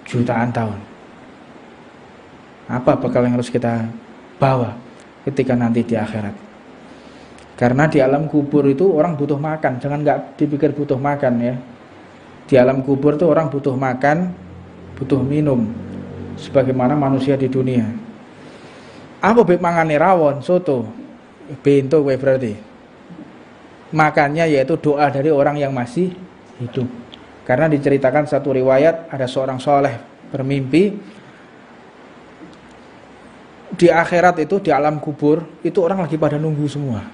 jutaan tahun. Apa bekal yang harus kita bawa ketika nanti di akhirat? Karena di alam kubur itu orang butuh makan. Jangan nggak dipikir butuh makan ya. Di alam kubur itu orang butuh makan, butuh minum, sebagaimana manusia di dunia. Apa beb mangane rawon, soto, bento kowe berarti. Makannya yaitu doa dari orang yang masih hidup. Karena diceritakan satu riwayat ada seorang soleh bermimpi di akhirat itu, di alam kubur itu orang lagi pada nunggu semua.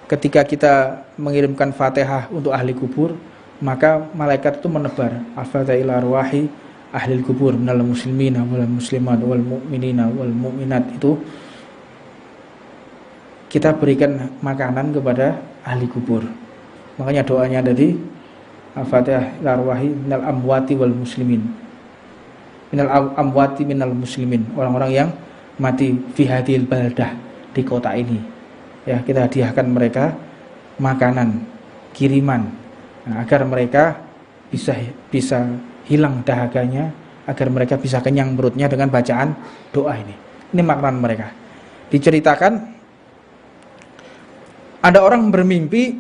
Ketika kita mengirimkan Fatihah untuk ahli kubur, maka malaikat itu menebar al-fatihah ila arwahi ahli kubur minal muslimina wal muslimat wal mu'minina wal mu'minat. Itu kita berikan makanan kepada ahli kubur. Makanya doanya dari al-fatihah ila arwahi minal amwati wal muslimin, minal amwati minal muslimin, orang-orang yang mati fi hadhil baldah, di kota ini. Ya, kita hadiahkan mereka makanan, kiriman, agar mereka bisa hilang dahaganya, agar mereka bisa kenyang perutnya dengan bacaan doa ini. Ini makanan mereka. Diceritakan ada orang bermimpi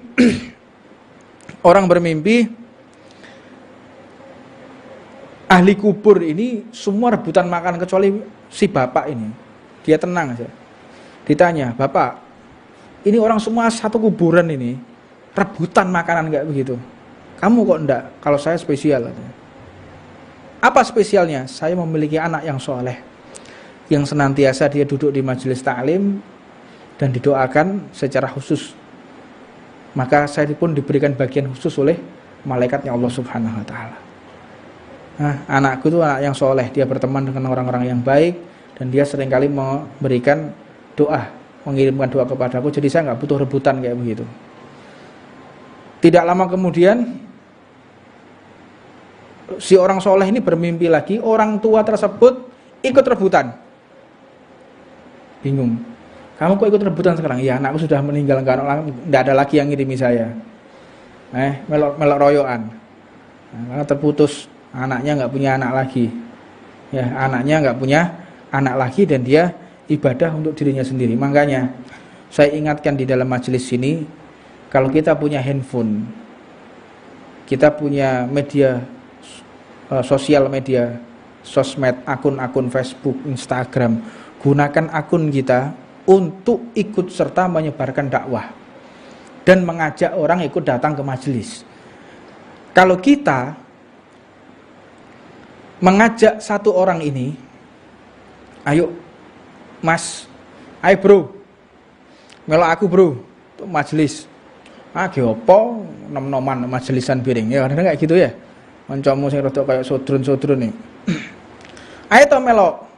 ahli kubur ini semua rebutan makan kecuali si bapak ini. Dia tenang saja. Ditanya, "Bapak, ini orang semua satu kuburan ini rebutan makanan kayak begitu. Kamu kok enggak? Kalau saya spesial." Apa spesialnya? Saya memiliki anak yang soleh, yang senantiasa dia duduk di majelis taklim dan didoakan secara khusus. Maka saya pun diberikan bagian khusus oleh malaikatnya Allah Subhanahu wa taala. Nah, anakku itu anak yang soleh, dia berteman dengan orang-orang yang baik dan dia seringkali memberikan doa, mengirimkan doa kepadaku, jadi saya nggak butuh rebutan kayak begitu. Tidak lama kemudian si orang soleh ini bermimpi lagi, orang tua tersebut ikut rebutan. Bingung, kamu kok ikut rebutan sekarang? Ya, anakku sudah meninggal, nggak ada lagi yang ngirimi saya. Melok royoan, karena terputus, anaknya nggak punya anak lagi. Ya, anaknya nggak punya anak lagi dan dia ibadah untuk dirinya sendiri. Makanya saya ingatkan di dalam majelis ini, kalau kita punya handphone, kita punya media sosial media, sosmed, akun-akun Facebook, Instagram, gunakan akun kita untuk ikut serta menyebarkan dakwah dan mengajak orang ikut datang ke majelis. Kalau kita mengajak satu orang ini, ayo Mas, ayo bro, melok aku bro, untuk majelis. Geopo nom-noman majelisan piring. Ya kadang kayak gitu ya. Kancamu sing rada kayak sodron-sodron nih. Ayo to melok.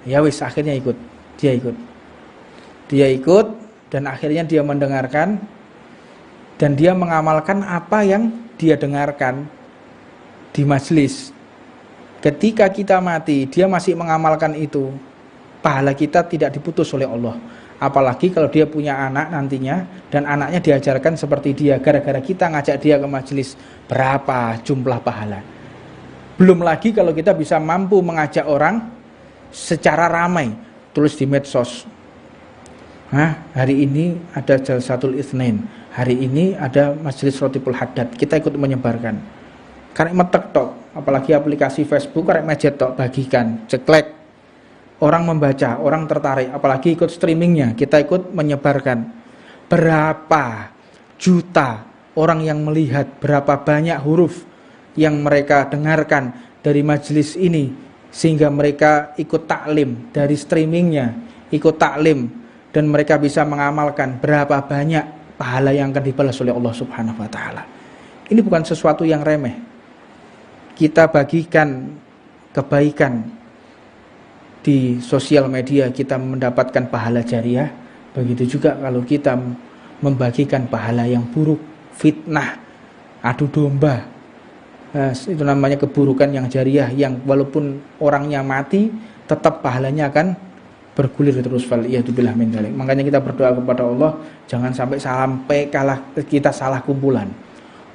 Ya wis, akhirnya ikut. Dia ikut dan akhirnya dia mendengarkan dan dia mengamalkan apa yang dia dengarkan di majelis. Ketika kita mati, dia masih mengamalkan itu. Pahala kita tidak diputus oleh Allah. Apalagi kalau dia punya anak nantinya dan anaknya diajarkan seperti dia, gara-gara kita ngajak dia ke majelis, berapa jumlah pahala. Belum lagi kalau kita bisa mampu mengajak orang secara ramai, tulis di medsos. Hari ini ada Jalsatul Itsnain, hari ini ada majelis Rotibul Haddad, kita ikut menyebarkan. Karek metek tok, apalagi aplikasi Facebook karek mejet tok, bagikan, ceklek. Orang membaca, orang tertarik, apalagi ikut streamingnya, kita ikut menyebarkan. Berapa juta orang yang melihat, berapa banyak huruf yang mereka dengarkan dari majelis ini, sehingga mereka ikut taklim dari streamingnya, ikut taklim, dan mereka bisa mengamalkan. Berapa banyak pahala yang akan dibalas oleh Allah Subhanahu wa taala. Ini bukan sesuatu yang remeh. Kita bagikan kebaikan di sosial media, kita mendapatkan pahala jariah. Begitu juga kalau kita membagikan pahala yang buruk, fitnah, adu domba, itu namanya keburukan yang jariah, yang walaupun orangnya mati tetap pahalanya akan bergulir terus. Waliyatubillah min dzalik. Makanya kita berdoa kepada Allah, jangan sampai kita salah kumpulan.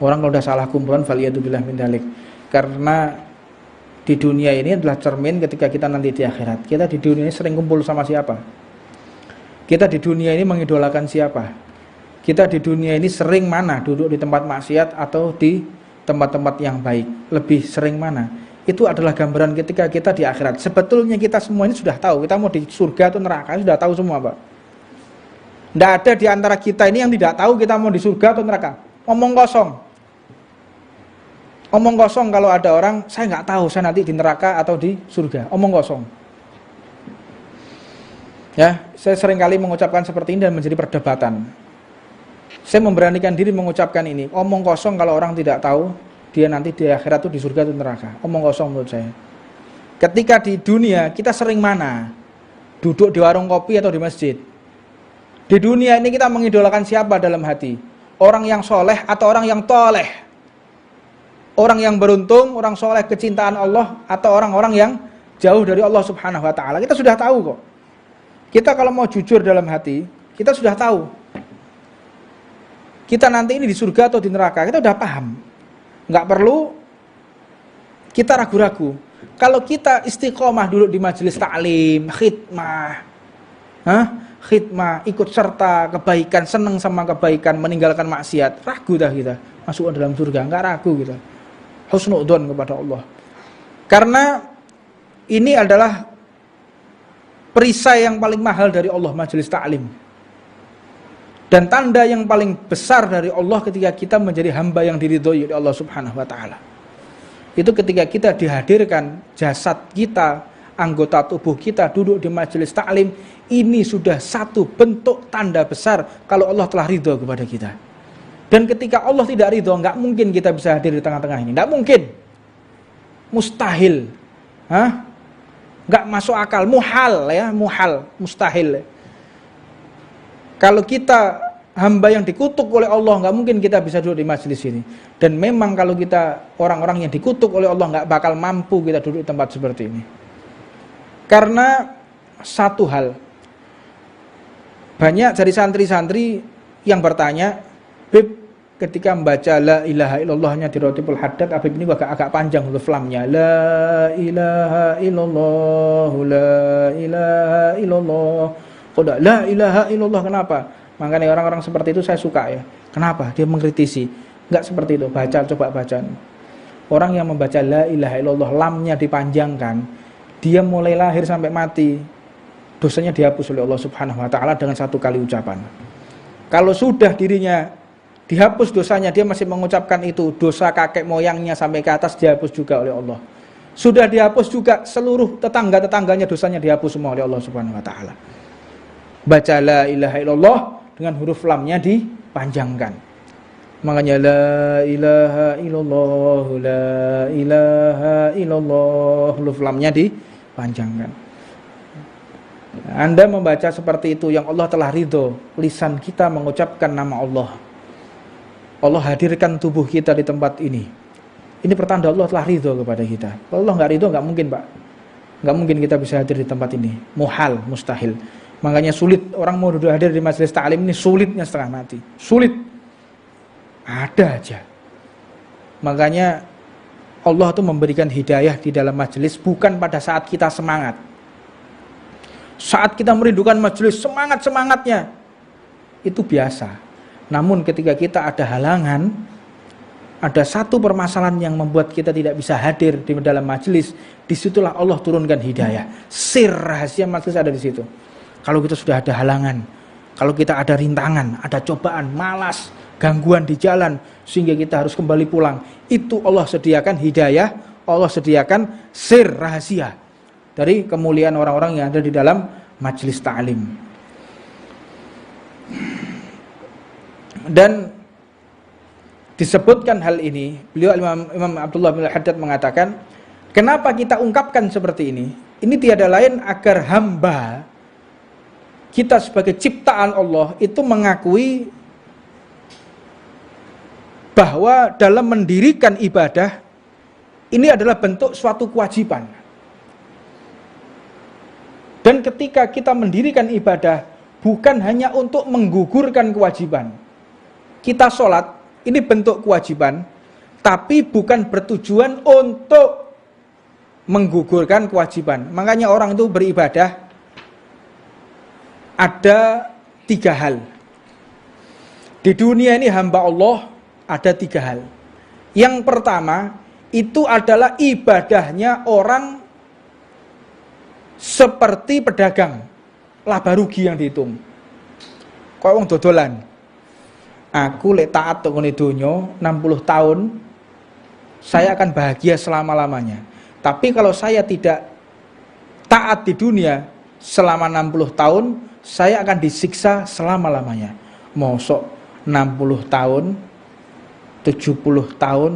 Orang kalau udah salah kumpulan, waliyatubillah min dzalik, Karena di dunia ini adalah cermin ketika kita nanti di akhirat. Kita di dunia ini sering kumpul sama siapa? Kita di dunia ini mengidolakan siapa? Kita di dunia ini sering mana? Duduk di tempat maksiat atau di tempat-tempat yang baik? Lebih sering mana? Itu adalah gambaran ketika kita di akhirat. Sebetulnya kita semua ini sudah tahu, kita mau di surga atau neraka, sudah tahu semua, Pak. Tidak ada di antara kita ini yang tidak tahu kita mau di surga atau neraka. Omong kosong. Omong kosong kalau ada orang, saya nggak tahu saya nanti di neraka atau di surga. Omong kosong. Ya, saya sering kali mengucapkan seperti ini dan menjadi perdebatan. Saya memberanikan diri mengucapkan ini. Omong kosong kalau orang tidak tahu dia nanti di akhirat itu di surga atau neraka. Omong kosong menurut saya. Ketika di dunia kita sering mana? Duduk di warung kopi atau di masjid. Di dunia ini kita mengidolakan siapa dalam hati? Orang yang soleh atau orang yang toleh? Orang yang beruntung, orang soleh kecintaan Allah, atau orang-orang yang jauh dari Allah Subhanahu wa ta'ala. Kita sudah tahu kok. Kita kalau mau jujur dalam hati, kita sudah tahu. Kita nanti ini di surga atau di neraka, kita sudah paham. Nggak perlu kita ragu-ragu. Kalau kita istiqomah dulu di majelis ta'lim, khidmah, ikut serta kebaikan, senang sama kebaikan, meninggalkan maksiat, ragu dah kita masuk ke dalam surga, nggak ragu kita. Husnudzon kepada Allah. Karena ini adalah perisai yang paling mahal dari Allah, majelis ta'lim. Dan tanda yang paling besar dari Allah ketika kita menjadi hamba yang diridhoi oleh Allah Subhanahu wa ta'ala. Itu ketika kita dihadirkan jasad kita, anggota tubuh kita duduk di majelis ta'lim, ini sudah satu bentuk tanda besar kalau Allah telah ridho kepada kita. Dan ketika Allah tidak ridho, nggak mungkin kita bisa hadir di tengah-tengah ini. Nggak mungkin. Mustahil. Nggak masuk akal. Muhal ya, muhal. Mustahil. Kalau kita hamba yang dikutuk oleh Allah, nggak mungkin kita bisa duduk di majelis ini. Dan memang kalau kita orang-orang yang dikutuk oleh Allah, nggak bakal mampu kita duduk di tempat seperti ini. Karena satu hal. Banyak dari santri-santri yang bertanya, Habib, ketika membaca la ilaha illallahnya di Ratibul Haddad, Habib ini agak panjang huruf lamnya. La ilaha illallah, la ilaha illallah. Kok la ilaha illallah, kenapa? Makanya orang-orang seperti itu saya suka ya. Kenapa? Dia mengkritisi. Enggak seperti itu. Coba baca. Orang yang membaca la ilaha illallah, lamnya dipanjangkan, dia mulai lahir sampai mati, dosanya dihapus oleh Allah Subhanahu wa ta'ala dengan satu kali ucapan. Kalau sudah dirinya dihapus dosanya, dia masih mengucapkan itu, dosa kakek moyangnya sampai ke atas dihapus juga oleh Allah. Sudah dihapus juga seluruh tetangga-tetangganya, dosanya dihapus semua oleh Allah Subhanahu wa ta'ala. Baca la ilaha illallah dengan huruf lamnya dipanjangkan. Makanya la ilaha illallah, la ilaha illallah, huruf lamnya dipanjangkan. Anda membaca seperti itu yang Allah telah ridho, lisan kita mengucapkan nama Allah. Allah hadirkan tubuh kita di tempat ini. Ini pertanda Allah telah ridho kepada kita. Kalau Allah nggak ridho, nggak mungkin, Pak. Nggak mungkin kita bisa hadir di tempat ini. Muhal, mustahil. Makanya sulit orang mau duduk hadir di majelis ta'lim ini, sulitnya setengah mati. Sulit. Ada aja. Makanya Allah tuh memberikan hidayah di dalam majelis bukan pada saat kita semangat. Saat kita merindukan majelis, semangat-semangatnya itu biasa. Namun ketika kita ada halangan, ada satu permasalahan yang membuat kita tidak bisa hadir di dalam majelis, disitulah Allah turunkan hidayah. Sir rahasia majelis ada di situ. Kalau kita sudah ada halangan, kalau kita ada rintangan, ada cobaan, malas, gangguan di jalan, sehingga kita harus kembali pulang, itu Allah sediakan hidayah, Allah sediakan sir rahasia dari kemuliaan orang-orang yang ada di dalam majelis ta'lim. Dan disebutkan hal ini, beliau Imam Abdullah bin Haddad mengatakan, kenapa kita ungkapkan seperti ini? Ini tiada lain agar hamba kita sebagai ciptaan Allah itu mengakui bahwa dalam mendirikan ibadah ini adalah bentuk suatu kewajiban. Dan ketika kita mendirikan ibadah bukan hanya untuk menggugurkan kewajiban. Kita sholat, ini bentuk kewajiban, tapi bukan bertujuan untuk menggugurkan kewajiban. Makanya orang itu beribadah ada 3 hal. Di dunia ini hamba Allah ada 3 hal. Yang pertama itu adalah ibadahnya orang seperti pedagang, laba rugi yang dihitung. Kok wong dodolan. Aku lek taat tengene donya 60 tahun, saya akan bahagia selama-lamanya. Tapi kalau saya tidak taat di dunia selama 60 tahun, saya akan disiksa selama-lamanya. Mosok 60 tahun, 70 tahun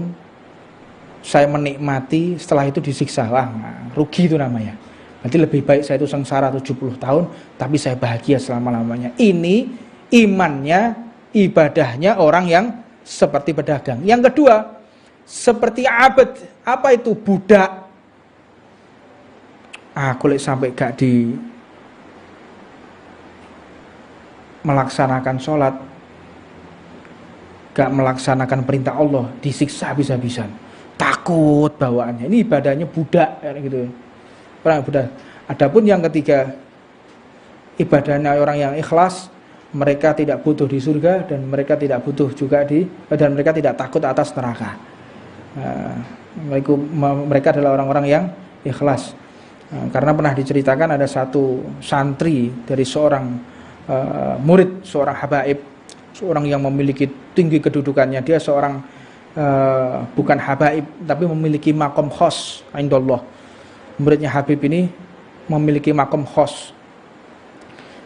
saya menikmati, setelah itu disiksa. Wah, rugi itu namanya. Berarti lebih baik saya itu sengsara 70 tahun, tapi saya bahagia selama-lamanya. Ini imannya, ibadahnya orang yang seperti pedagang. Yang kedua, seperti abad. Apa itu? Budak. Aku sampai gak di melaksanakan sholat, gak melaksanakan perintah Allah, disiksa habis-habisan. Takut bawaannya. Ini ibadahnya budak kayak gitu. Orang budak. Adapun yang ketiga, ibadahnya orang yang ikhlas, mereka tidak butuh di surga dan mereka tidak butuh juga dan mereka tidak takut atas neraka. Mereka adalah orang-orang yang ikhlas. Karena pernah diceritakan ada satu santri dari seorang murid, seorang habaib, seorang yang memiliki tinggi kedudukannya. Dia seorang bukan habaib tapi memiliki makom khos indallah. Muridnya Habib ini memiliki makom khos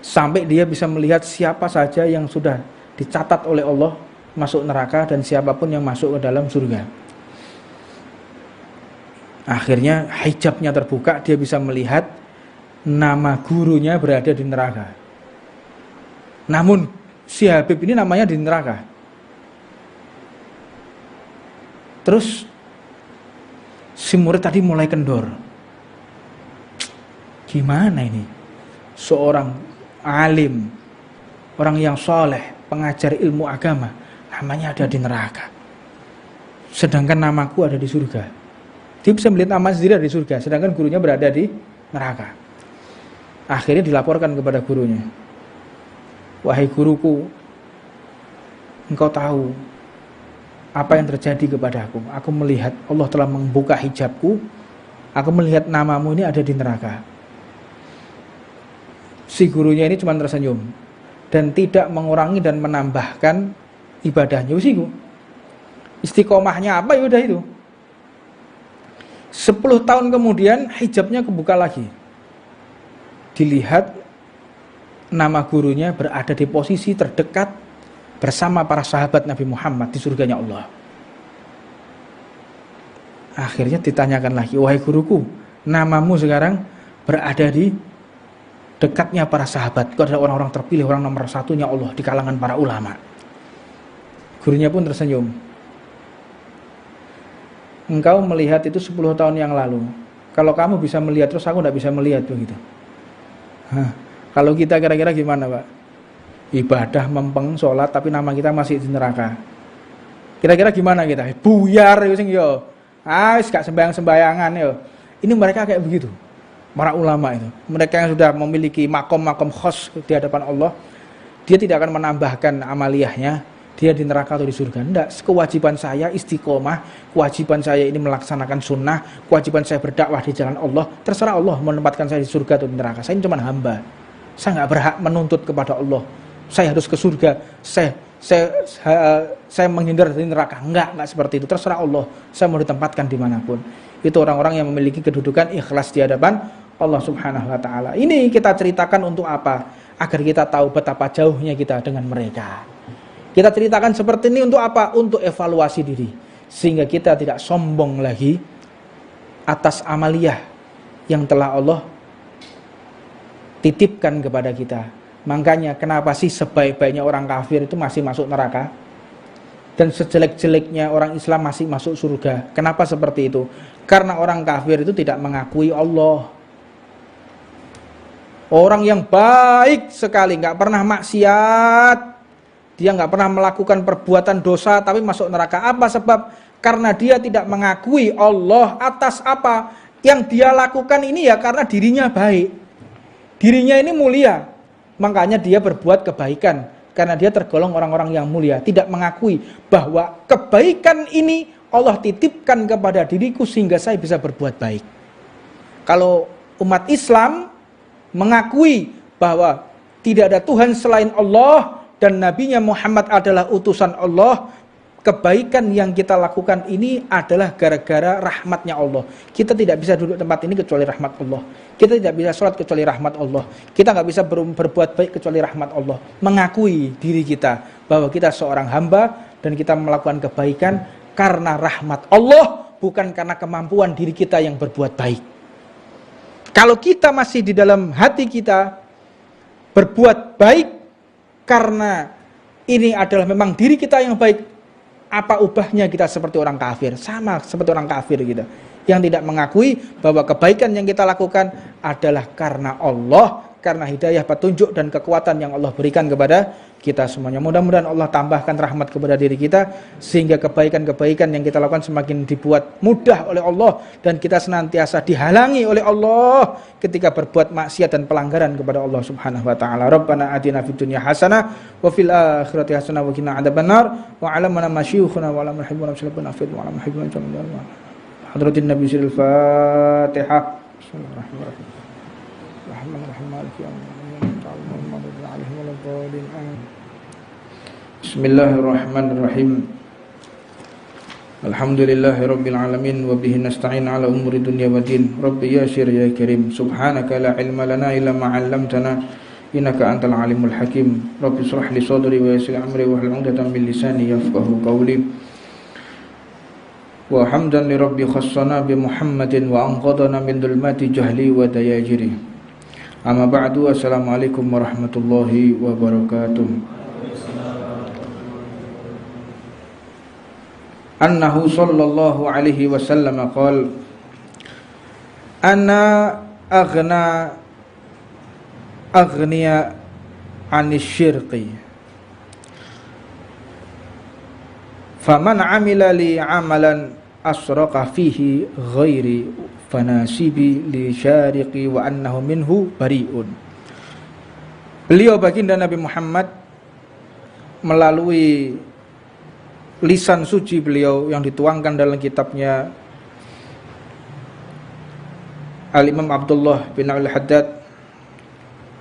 sampai dia bisa melihat siapa saja yang sudah dicatat oleh Allah masuk neraka dan siapapun yang masuk ke dalam surga. Akhirnya hijabnya terbuka, dia bisa melihat nama gurunya berada di neraka. Namun si Habib ini namanya di neraka. Terus si murid tadi mulai kendor. Gimana ini? Seorang alim, orang yang soleh, pengajar ilmu agama, namanya ada di neraka. Sedangkan namaku ada di surga. Dia bisa melihat nama sendiri ada di surga, sedangkan gurunya berada di neraka. Akhirnya dilaporkan kepada gurunya. Wahai guruku, engkau tahu apa yang terjadi kepadaku. Aku melihat Allah telah membuka hijabku. Aku melihat namamu ini ada di neraka. Si gurunya ini cuma tersenyum dan tidak mengurangi dan menambahkan ibadahnya. Usiku istiqomahnya apa, ya udah itu. 10 tahun kemudian hijabnya kebuka lagi. Dilihat nama gurunya berada di posisi terdekat bersama para sahabat Nabi Muhammad di surganya Allah. Akhirnya ditanyakan lagi, wahai guruku, namamu sekarang berada di dekatnya para sahabat. Kau adalah orang-orang terpilih, orang nomor satunya Allah di kalangan para ulama. Gurunya pun tersenyum. Engkau melihat itu 10 tahun yang lalu. Kalau kamu bisa melihat terus aku tidak bisa melihat begitu. Kalau kita kira-kira gimana, Pak? Ibadah mempeng, sholat, tapi nama kita masih di neraka. Kira-kira gimana kita? Buyar yo. Gak sembayangan yo. Ini mereka kayak begitu. Para ulama itu, mereka yang sudah memiliki makom-makom khos di hadapan Allah, dia tidak akan menambahkan amaliyahnya, dia di neraka atau di surga. Tidak, kewajiban saya istiqomah, kewajiban saya ini melaksanakan sunnah, kewajiban saya berdakwah di jalan Allah. Terserah Allah menempatkan saya di surga atau di neraka. Saya ini cuma hamba. Saya nggak berhak menuntut kepada Allah. Saya harus ke surga. Saya menghindar dari neraka. Enggak seperti itu. Terserah Allah. Saya mau ditempatkan dimanapun. Itu orang-orang yang memiliki kedudukan ikhlas di hadapan Allah Subhanahu wa ta'ala. Ini kita ceritakan untuk apa? Agar kita tahu betapa jauhnya kita dengan mereka. Kita ceritakan seperti ini untuk apa? Untuk evaluasi diri. Sehingga kita tidak sombong lagi atas amaliyah yang telah Allah titipkan kepada kita. Makanya kenapa sih sebaik-baiknya orang kafir itu masih masuk neraka? Dan sejelek-jeleknya orang Islam masih masuk surga. Kenapa seperti itu? Karena orang kafir itu tidak mengakui Allah. Orang yang baik sekali, gak pernah maksiat, dia gak pernah melakukan perbuatan dosa tapi masuk neraka. Apa sebab? karena dia tidak mengakui Allah atas apa yang dia lakukan ini, ya karena dirinya baik, dirinya ini mulia, makanya dia berbuat kebaikan karena dia tergolong orang-orang yang mulia, tidak mengakui bahwa kebaikan ini Allah titipkan kepada diriku sehingga saya bisa berbuat baik. Kalau umat Islam mengakui bahwa tidak ada Tuhan selain Allah dan Nabi-Nya Muhammad adalah utusan Allah, kebaikan yang kita lakukan ini adalah gara-gara rahmatnya Allah. Kita tidak bisa duduk tempat ini kecuali rahmat Allah. Kita tidak bisa sholat kecuali rahmat Allah. Kita nggak bisa berbuat baik kecuali rahmat Allah. Mengakui diri kita bahwa kita seorang hamba dan kita melakukan kebaikan karena rahmat Allah, bukan karena kemampuan diri kita yang berbuat baik. Kalau kita masih di dalam hati kita berbuat baik karena ini adalah memang diri kita yang baik, apa ubahnya kita seperti orang kafir? Sama seperti orang kafir gitu, yang tidak mengakui bahwa kebaikan yang kita lakukan adalah karena Allah, karena hidayah, petunjuk dan kekuatan yang Allah berikan kepada kita semuanya. Mudah-mudahan Allah tambahkan rahmat kepada diri kita sehingga kebaikan-kebaikan yang kita lakukan semakin dibuat mudah oleh Allah dan kita senantiasa dihalangi oleh Allah ketika berbuat maksiat dan pelanggaran kepada Allah Subhanahu wa taala. Rabbana atina fid dunya hasanah wa fil akhirati hasanah wa qina adzabannar wa 'alamana masyaykhuna wa 'alamal hibbuna sallallahu alaihi wa 'alamal hibbuna sallallahu hadratin nabi sirril fatihah. Bismillahirrahmanirrahim. Rahmanirrahim maliki yaumiddin. Bismillahirrahmanirrahim. Alhamdulillahirabbil alamin wa bihi nasta'in ala umuri dunya waddin. Rabbi yassir ya karim. Subhanaka la ilma lana illa ma 'allamtana innaka antal alimul hakim. Rabbi shrah li sadri wa yassir amri wa hlul 'uqdatam min lisani yafqahu qawli. Wa hamdan li rabbi khassana bi Muhammadin wa anqadana min dhulmati jahli wa dayajiri. Amma ba'du, assalamualaikum warahmatullahi wabarakatuh. Annahu sallallahu alaihi wasallam qala ana aghniya 'anis syirqi faman 'amila li 'amalan asraqa fihi ghairi fanasibi li syariqi wa annahu minhu bari'un. Beliau baginda Nabi Muhammad melalui lisan suci beliau yang dituangkan dalam kitabnya Al-Imam Abdullah bin Al-Haddad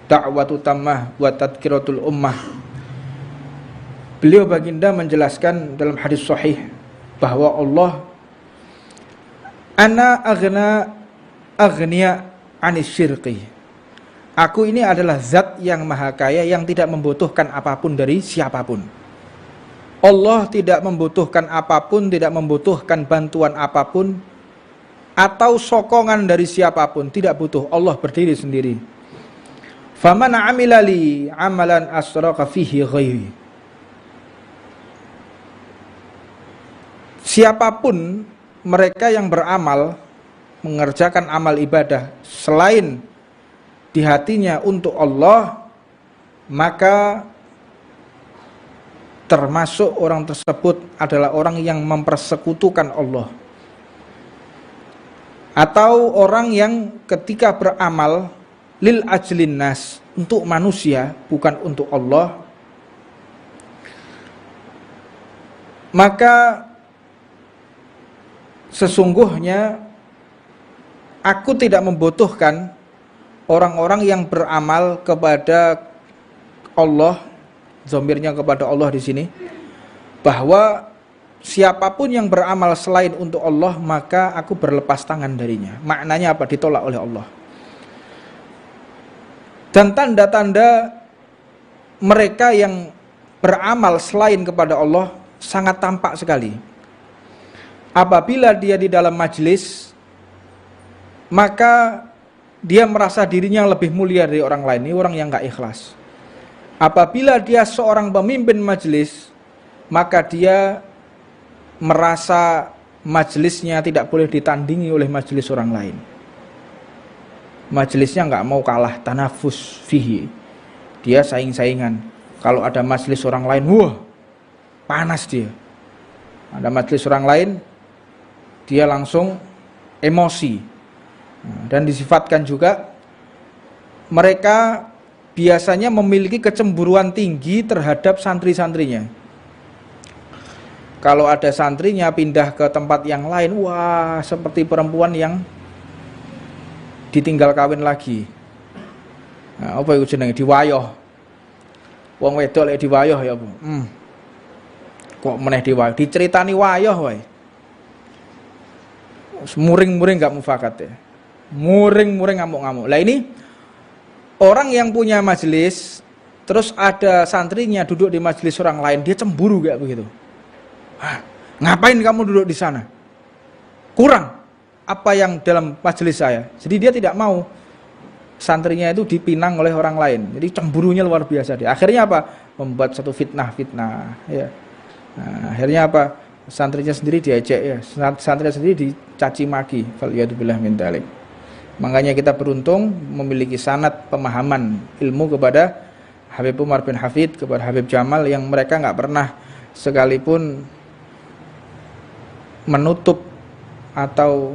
Da'watu Tammah wa Tadhkiratul Ummah, beliau baginda menjelaskan dalam hadis sahih bahwa Allah ana aghniya 'anis syirqi. Aku ini adalah zat yang maha kaya yang tidak membutuhkan apapun dari siapapun. Allah tidak membutuhkan apapun, tidak membutuhkan bantuan apapun atau sokongan dari siapapun, tidak butuh. Allah berdiri sendiri. Faman 'amila li 'amalan asraqa fihi ghairi. Siapapun mereka yang beramal, mengerjakan amal ibadah selain di hatinya untuk Allah, maka termasuk orang tersebut adalah orang yang mempersekutukan Allah. Atau orang yang ketika beramal lil ajlin nas, untuk manusia bukan untuk Allah, maka sesungguhnya aku tidak membutuhkan orang-orang yang beramal kepada Allah, dhamirnya kepada Allah di sini, bahwa siapapun yang beramal selain untuk Allah maka aku berlepas tangan darinya. Maknanya apa? Ditolak oleh Allah. Dan tanda-tanda mereka yang beramal selain kepada Allah sangat tampak sekali. Apabila dia di dalam majelis, maka dia merasa dirinya lebih mulia dari orang lain. Ini orang yang gak ikhlas. Apabila dia seorang pemimpin majelis, maka dia merasa majelisnya tidak boleh ditandingi oleh majelis orang lain. Majelisnya gak mau kalah, tanafus fihi. Dia saing-saingan. Kalau ada majelis orang lain, wah, panas dia. Ada majelis orang lain, dia langsung emosi. Dan disifatkan juga mereka biasanya memiliki kecemburuan tinggi terhadap santri-santrinya. Kalau ada santrinya pindah ke tempat yang lain, wah seperti perempuan yang ditinggal kawin lagi. Nah, apa itu jenenge diwayoh. Wong wedok lek diwayoh ya, Bu. Kok meneh diwayoh, diceritani wayoh wae. Muring-muring gak mufakat ya. Muring-muring ngamuk-ngamuk. Lah ini orang yang punya majelis, terus ada santrinya duduk di majelis orang lain, dia cemburu kayak begitu. Ngapain kamu duduk di sana? Kurang apa yang dalam majelis saya. Jadi dia tidak mau santrinya itu dipinang oleh orang lain. Jadi cemburunya luar biasa dia. Akhirnya apa? Membuat satu fitnah ya. Nah, akhirnya apa? Santrinya sendiri diejek ya. Santrinya sendiri dicaci maki. Faliyatubillah min dzalik. Makanya kita beruntung memiliki sanad pemahaman ilmu kepada Habib Umar bin Hafid, kepada Habib Jamal, yang mereka nggak pernah sekalipun menutup atau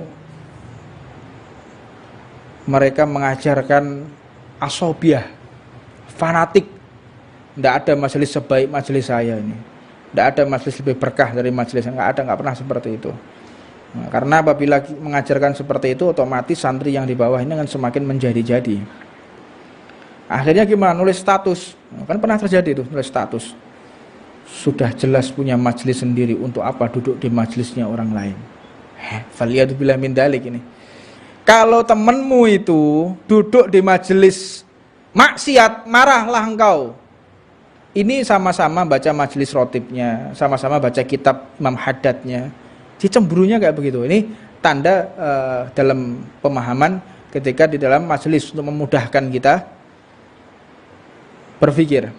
mereka mengajarkan asobiah, fanatik. Tidak ada majelis sebaik majelis saya ini. Tidak ada majelis lebih berkah dari majelis saya. Nggak pernah seperti itu. Nah, karena apabila mengajarkan seperti itu, otomatis santri yang di bawah ini akan semakin menjadi-jadi. Akhirnya gimana? Nulis status. Kan pernah terjadi itu, nulis status. Sudah jelas punya majelis sendiri, untuk apa duduk di majelisnya orang lain? Faliyatubillah min dzalik ini. Kalau temanmu itu duduk di majelis maksiat, marahlah engkau. Ini sama-sama baca majelis rotibnya, sama-sama baca kitab Imam Haddadnya. Cemburunya kayak begitu. Ini tanda dalam pemahaman ketika di dalam majelis untuk memudahkan kita berpikir.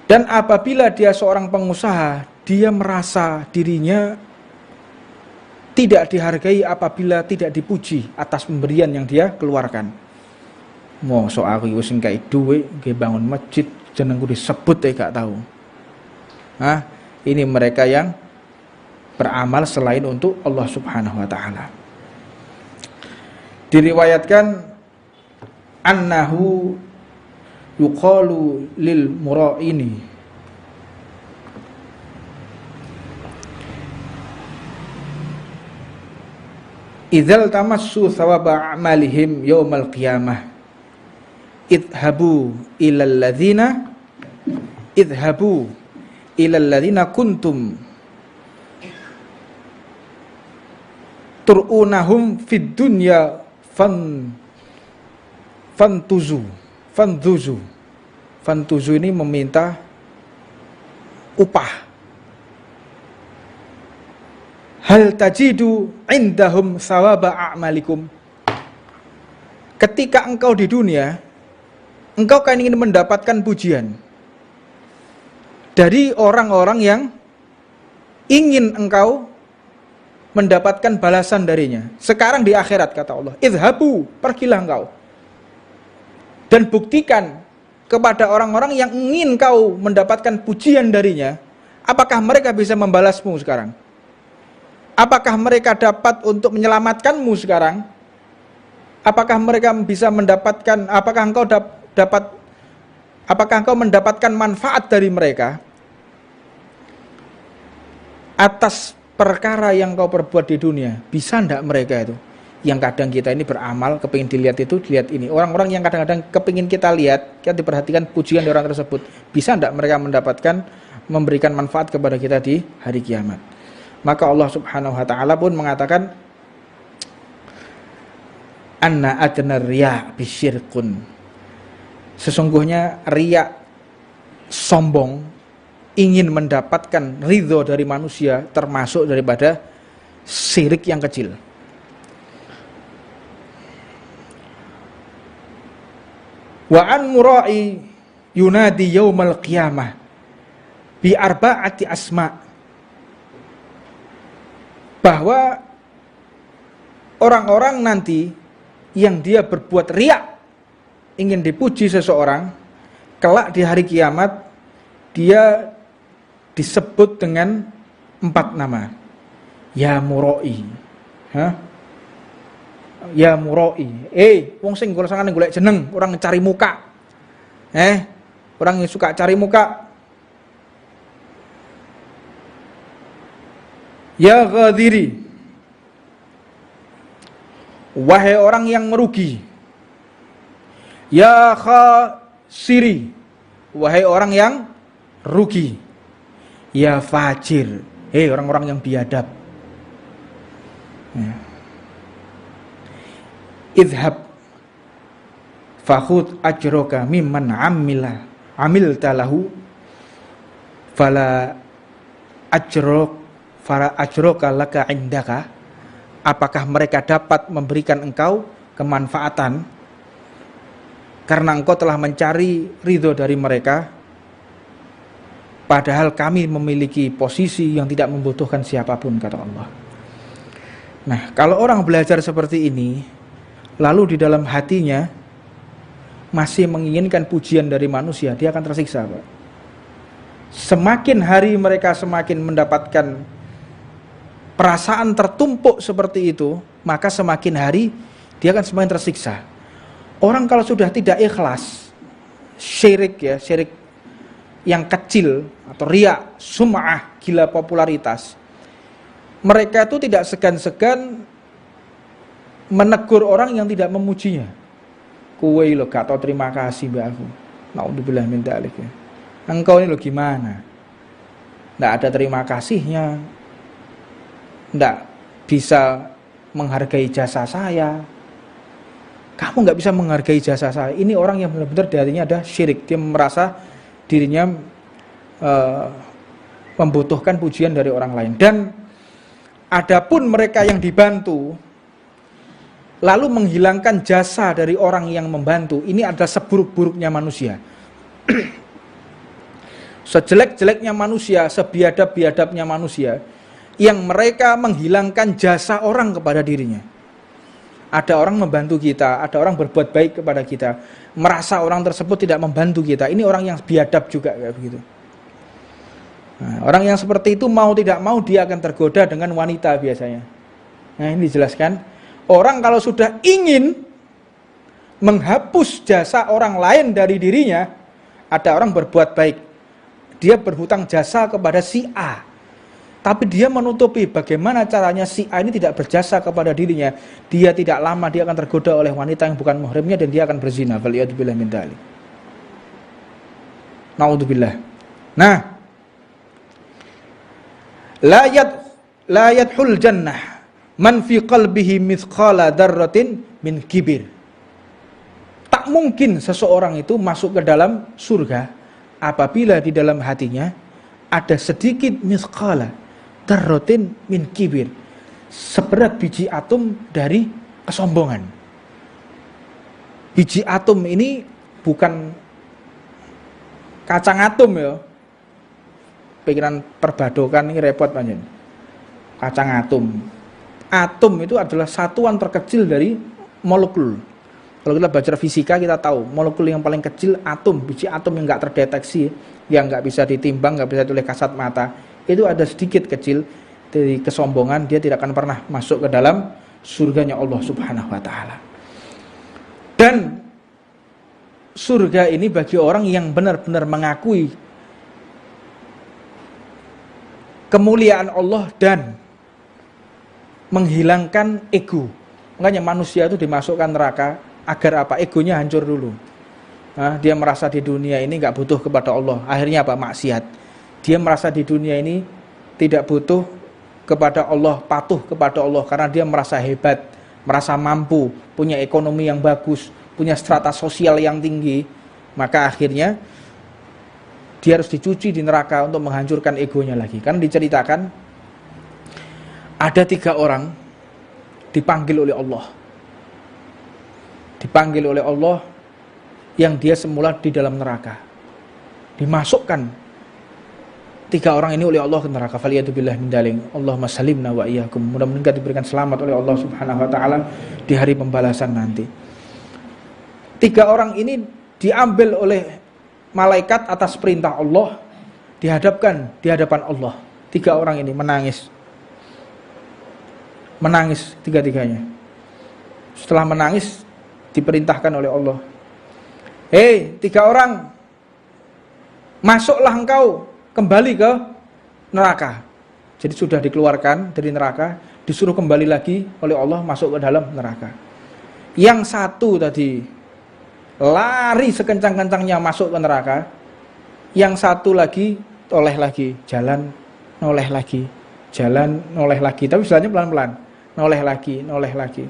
Dan apabila dia seorang pengusaha, dia merasa dirinya tidak dihargai apabila tidak dipuji atas pemberian yang dia keluarkan. Mosok aku wis engkei dhuwit nggih bangun masjid jenengku disebut gak tahu. Nah, ini mereka yang beramal selain untuk Allah Subhanahu wa taala. Diriwayatkan annahu yuqalu lil mura'ini idzal tamassu thawaba a'malihim yaumal qiyamah idhabu ilal ladzina kuntum tur'unahum fid dunya fantuzu ini meminta upah. Hal tajidu indahum sawaba a'malikum. Ketika engkau di dunia, engkau kan ingin mendapatkan pujian dari orang-orang yang ingin engkau mendapatkan balasan darinya. Sekarang di akhirat kata Allah, idhabu, pergilah engkau dan buktikan kepada orang-orang yang ingin kau mendapatkan pujian darinya, apakah mereka bisa membalasmu sekarang? Apakah mereka dapat untuk menyelamatkanmu sekarang? Apakah mereka bisa mendapatkan, apakah engkau mendapatkan manfaat dari mereka atas perkara yang kau perbuat di dunia? Bisa enggak mereka itu? Yang kadang kita ini beramal, kepingin dilihat itu, dilihat ini. Orang-orang yang kadang-kadang kepingin kita lihat, kita diperhatikan pujian dari orang tersebut. Bisa enggak mereka memberikan manfaat kepada kita di hari kiamat? Maka Allah Subhanahu wa taala pun mengatakan, anna adna riya bisyirkun. Sesungguhnya riya, sombong, ingin mendapatkan ridho dari manusia, termasuk daripada syirik yang kecil. Wa an mura'i yunadi yaumal qiyamah bi arba'ati asma'. Bahwa orang-orang nanti yang dia berbuat riya, ingin dipuji seseorang, kelak di hari kiamat dia disebut dengan 4 nama. Ya muroi. Hah? Ya muroi. Wong sing golongan golek jeneng, orang cari muka. Orang yang suka cari muka. Ya ghadiri. Wahai orang yang merugi. Ya khasiri. Wahai orang yang rugi. Ya fajir. Orang-orang yang biadab. Idhab fakhud ajroka mimman amilta lahu fala ajroka laka indaka. Apakah mereka dapat memberikan engkau kemanfaatan karena engkau telah mencari ridho dari mereka, padahal kami memiliki posisi yang tidak membutuhkan siapapun, kata Allah. Nah, kalau orang belajar seperti ini, lalu di dalam hatinya masih menginginkan pujian dari manusia, dia akan tersiksa, Pak. Semakin hari mereka semakin mendapatkan perasaan tertumpuk seperti itu, maka semakin hari dia akan semakin tersiksa. Orang kalau sudah tidak ikhlas, syirik yang kecil atau riya, sum'ah, gila popularitas, mereka itu tidak segan-segan menegur orang yang tidak memujinya. Kowe lo gak tau terima kasih mbak aku. Naudzubillah min dzalik. Engkau ini lo gimana? Nggak ada terima kasihnya. Nggak bisa menghargai jasa saya. Kamu nggak bisa menghargai jasa saya. Ini orang yang benar-benar darinya ada syirik. Dia merasa dirinya membutuhkan pujian dari orang lain. Dan adapun mereka yang dibantu lalu menghilangkan jasa dari orang yang membantu, ini adalah seburuk-buruknya manusia. Sejelek-jeleknya manusia, sebiadab-biadabnya manusia, yang mereka menghilangkan jasa orang kepada dirinya. Ada orang membantu kita, ada orang berbuat baik kepada kita, merasa orang tersebut tidak membantu kita. Ini orang yang biadab juga, kayak begitu. Nah, orang yang seperti itu mau tidak mau dia akan tergoda dengan wanita biasanya. Nah, ini dijelaskan. Orang kalau sudah ingin menghapus jasa orang lain dari dirinya, ada orang berbuat baik, dia berhutang jasa kepada si A, tapi dia menutupi bagaimana caranya si A ini tidak berjasa kepada dirinya. Dia tidak lama dia akan tergoda oleh wanita yang bukan muhrimnya dan dia akan berzina. Waliyadzubillah min dzalik. Naudzubillah. Nah, la yadkhul jannah man fi qalbihi mithqala dzarratin min kibir. Tak mungkin seseorang itu masuk ke dalam surga apabila di dalam hatinya ada sedikit mithqala dzarratin min kibir, seberat biji atom dari kesombongan. Biji atom ini bukan kacang atom ya. Pikiran perbadokan ini repot banget. Kacang atom. Atom itu adalah satuan terkecil dari molekul. Kalau kita belajar fisika kita tahu molekul yang paling kecil atom, biji atom yang nggak terdeteksi, yang nggak bisa ditimbang, nggak bisa oleh kasat mata, itu ada sedikit kecil dari kesombongan, dia tidak akan pernah masuk ke dalam surganya Allah Subhanahu Wa Taala. Dan surga ini bagi orang yang benar-benar mengakui kemuliaan Allah dan menghilangkan ego. Makanya manusia itu dimasukkan neraka agar apa? Egonya hancur dulu. Nah, dia merasa di dunia ini nggak butuh kepada Allah. Akhirnya apa? Maksiat. Dia merasa di dunia ini tidak butuh kepada Allah, patuh kepada Allah karena dia merasa hebat, merasa mampu, punya ekonomi yang bagus, punya strata sosial yang tinggi. Maka akhirnya dia harus dicuci di neraka untuk menghancurkan egonya lagi. Karena diceritakan ada 3 orang dipanggil oleh Allah. Dipanggil oleh Allah yang dia semula di dalam neraka. Dimasukkan 3 orang ini oleh Allah ke neraka. Faliyatubillah min daling. Allahumma salimna wa iyyakum. Mudah-mudahan kita diberikan selamat oleh Allah Subhanahu wa taala di hari pembalasan nanti. 3 orang ini diambil oleh malaikat atas perintah Allah, dihadapkan di hadapan Allah. 3 orang ini menangis. menangis tiga-tiganya. Setelah menangis diperintahkan oleh Allah, "Hei, 3 orang, masuklah engkau kembali ke neraka." Jadi sudah dikeluarkan dari neraka, disuruh kembali lagi oleh Allah masuk ke dalam neraka. Yang satu tadi lari sekencang-kencangnya masuk ke neraka, yang satu lagi toleh lagi, jalan noleh lagi, jalan noleh lagi, tapi jalannya pelan-pelan, noleh lagi.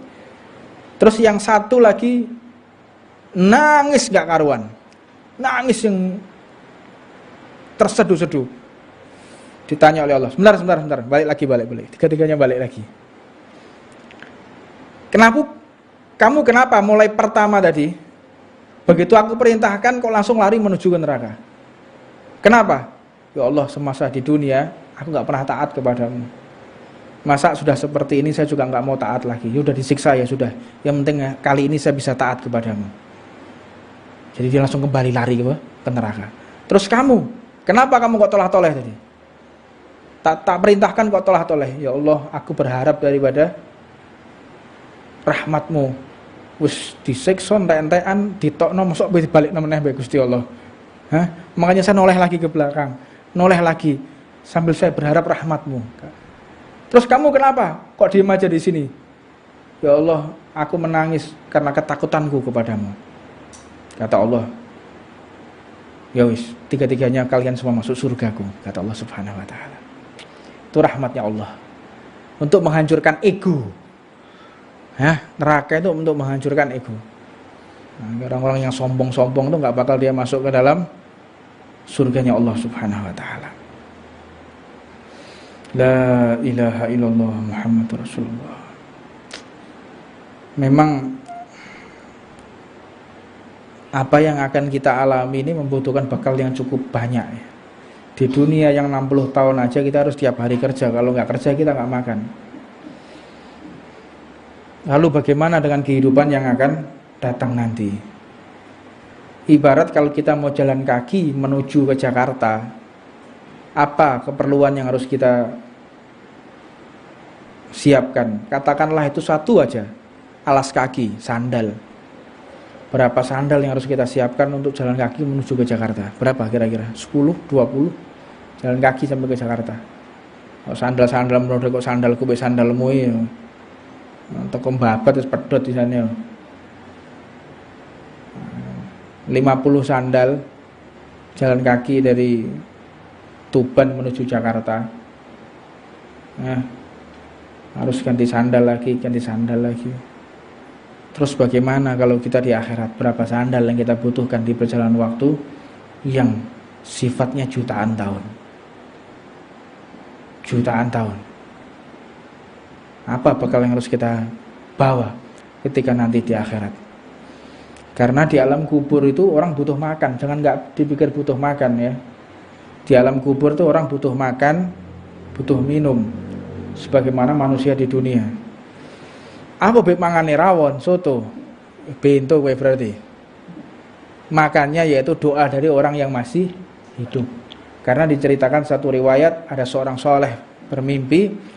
Terus yang satu lagi nangis gak karuan, nangis yang terseduh-seduh. Ditanya oleh Allah, sebentar, balik lagi. Tiga-tiganya balik lagi. Kenapa mulai pertama tadi, begitu aku perintahkan kok langsung lari menuju ke neraka? Kenapa? Ya Allah, semasa di dunia aku gak pernah taat kepadamu. Masa sudah seperti ini saya juga gak mau taat lagi. Ya udah disiksa ya sudah. Yang penting kali ini saya bisa taat kepadamu. Jadi dia langsung kembali lari ke neraka. Terus kamu, kenapa kamu kok tolah-toleh tadi? Tak perintahkan kok tolah-toleh. Ya Allah, aku berharap daripada rahmatmu. Wis disiksa entek-entekan, ditokno mosok balik meneh mbek Gusti Allah. Makanya saya noleh lagi ke belakang, noleh lagi sambil saya berharap rahmatmu. Terus kamu kenapa? Kok diam aja di sini? Ya Allah, aku menangis karena ketakutanku kepadamu. Kata Allah, ya wis, tiga-tiganya kalian semua masuk surgaku, kata Allah Subhanahu wa taala. Itu rahmatnya Allah untuk menghancurkan ego. Neraka itu untuk menghancurkan ego. Orang-orang yang sombong-sombong itu nggak bakal dia masuk ke dalam surganya Allah Subhanahu wa taala. La ilaha illallah Muhammadur Rasulullah. Memang apa yang akan kita alami ini membutuhkan bekal yang cukup banyak ya. Di dunia yang 60 tahun aja kita harus tiap hari kerja. Kalau nggak kerja kita nggak makan. Lalu bagaimana dengan kehidupan yang akan datang nanti? Ibarat kalau kita mau jalan kaki menuju ke Jakarta, apa keperluan yang harus kita siapkan? Katakanlah itu satu aja, alas kaki, sandal. Berapa sandal yang harus kita siapkan untuk jalan kaki menuju ke Jakarta? Berapa kira-kira? 10, 20 jalan kaki sampai ke Jakarta. Kok sandal-sandal menurut kok sandalku be sandalmu ya. Toko babat terus pedot di sana. 50 sandal jalan kaki dari Tuban menuju Jakarta. Harus ganti sandal lagi. Terus bagaimana kalau kita di akhirat? Berapa sandal yang kita butuhkan di perjalanan waktu yang sifatnya jutaan tahun? Apa bekal yang harus kita bawa ketika nanti di akhirat? Karena di alam kubur itu orang butuh makan. Jangan nggak dipikir butuh makan ya. Di alam kubur itu orang butuh makan, butuh minum, sebagaimana manusia di dunia. Apa beb mangane rawon, soto, bento kowe berarti. Makannya yaitu doa dari orang yang masih hidup. Karena diceritakan satu riwayat ada seorang soleh bermimpi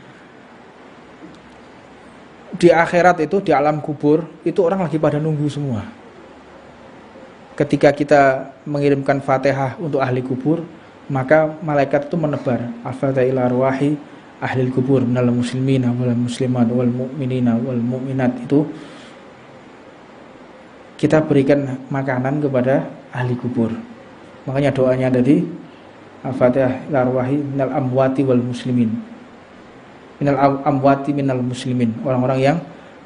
di akhirat itu, di alam kubur itu orang lagi pada nunggu semua. Ketika kita mengirimkan Fatihah untuk ahli kubur, maka malaikat itu menebar al-Fatihah ila arwahi ahli kubur minal muslimina wal muslimat wal mu'minina wal mu'minat. Itu kita berikan makanan kepada ahli kubur. Makanya doanya tadi al-Fatihah ila arwahi minal amwati wal muslimin, minal amwati minal muslimin, orang-orang yang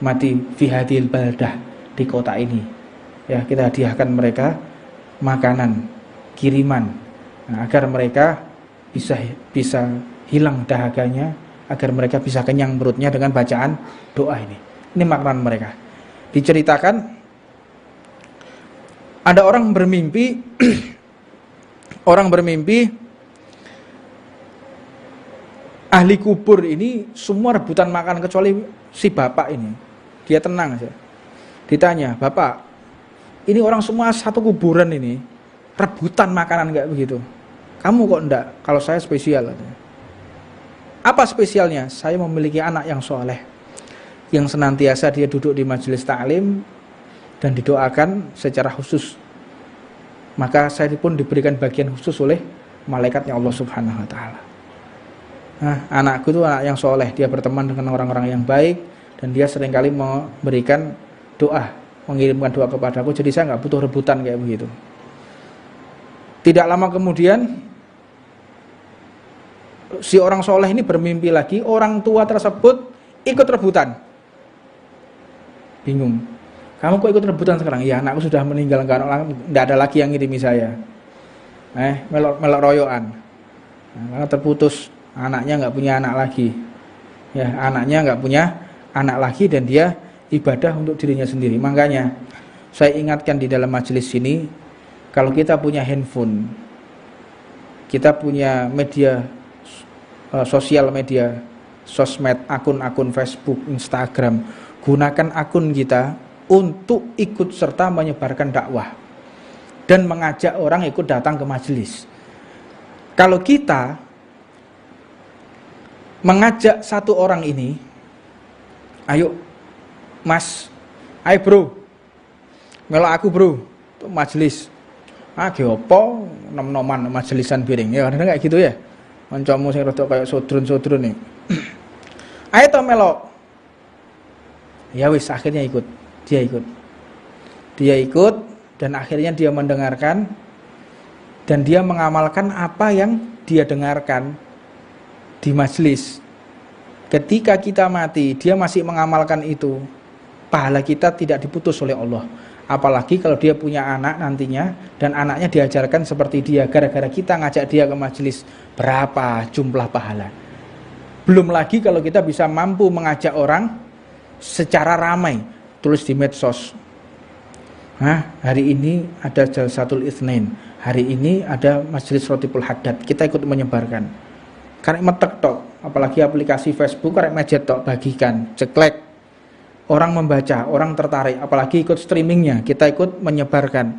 mati fi hadhil baldah, di kota ini. Ya, kita hadiahkan mereka makanan, kiriman, agar mereka bisa hilang dahaganya, agar mereka bisa kenyang perutnya dengan bacaan doa ini. Ini makanan mereka. Diceritakan ada orang bermimpi ahli kubur ini semua rebutan makan kecuali si bapak ini. Dia tenang saja. Ditanya, "Bapak, ini orang semua satu kuburan ini rebutan makanan kayak begitu. Kamu kok enggak? Kalau saya spesial." Apa spesialnya? Saya memiliki anak yang soleh. yang senantiasa dia duduk di majelis taklim dan didoakan secara khusus. Maka saya pun diberikan bagian khusus oleh malaikatnya Allah Subhanahu wa taala. Nah, anakku itu anak yang soleh, dia berteman dengan orang-orang yang baik dan dia seringkali memberikan doa, mengirimkan doa kepadaku, jadi saya nggak butuh rebutan kayak begitu. Tidak lama kemudian si orang soleh ini bermimpi lagi, orang tua tersebut ikut rebutan. Bingung, kamu kok ikut rebutan sekarang? Ya, anakku sudah meninggal, nggak ada lagi yang ngirimi saya. Melok royoan. Nah, terputus, anaknya nggak punya anak lagi. Ya, anaknya nggak punya anak lagi dan dia ibadah untuk dirinya sendiri. Makanya saya ingatkan di dalam majelis ini, kalau kita punya handphone, kita punya media sosial media, sosmed, akun-akun Facebook, Instagram, gunakan akun kita untuk ikut serta menyebarkan dakwah dan mengajak orang ikut datang ke majelis. Kalau kita mengajak satu orang ini, ayo mas, ayo bro, melok aku bro, untuk majelis. Geopo nom-noman majelisan piring. Ya kadang kayak gitu ya. Kancamu sing rada kayak sodron-sodron nih. Ayo to melok. Ya wis, akhirnya ikut. Dia ikut dan akhirnya dia mendengarkan dan dia mengamalkan apa yang dia dengarkan di majelis. Ketika kita mati, dia masih mengamalkan itu. Pahala kita tidak diputus oleh Allah. Apalagi kalau dia punya anak nantinya dan anaknya diajarkan seperti dia, gara-gara kita ngajak dia ke majelis, berapa jumlah pahala. Belum lagi kalau kita bisa mampu mengajak orang secara ramai, tulis di medsos. Hari ini ada Jalsatul Itsnain, hari ini ada majelis Rotibul Haddad, kita ikut menyebarkan. Karek metek tok, apalagi aplikasi Facebook karek mejet tok, bagikan, ceklek. Orang membaca, orang tertarik, apalagi ikut streamingnya, kita ikut menyebarkan.